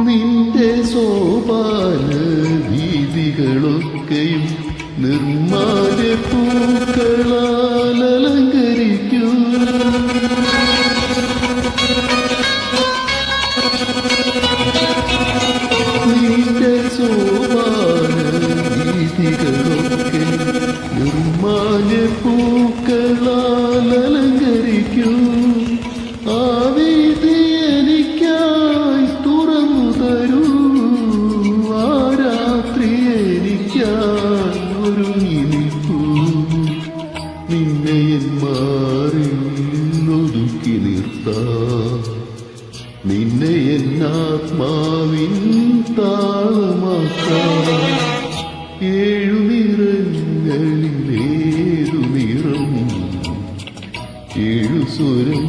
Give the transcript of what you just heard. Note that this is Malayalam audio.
നിന്റെ സോപാന വീതികളൊക്കെയും നിർമ്മാല്യ പൂക്കളാൽ അലങ്കരിക്കൂ. നിന്റെ സോപാന വീതികളൊക്കെ നിർമ്മാല്യ പൂക്കളാൽ അലങ്കരിക്കൂ. ആ വീതി എനിക്കായി തുറന്നു തരൂ. ആ രാത്രി എനിക്കായി ഒരുങ്ങി നിൽക്കൂ. നിന്നെ എൻ മാറിൽ ഒതുക്കി നിർത്താം. നിന്നെ എൻ ആത്മാവിൻ താളമാക്കാം. ഏഴു നിറങ്ങളിലേതു നിറം, ഏഴു സ്വരം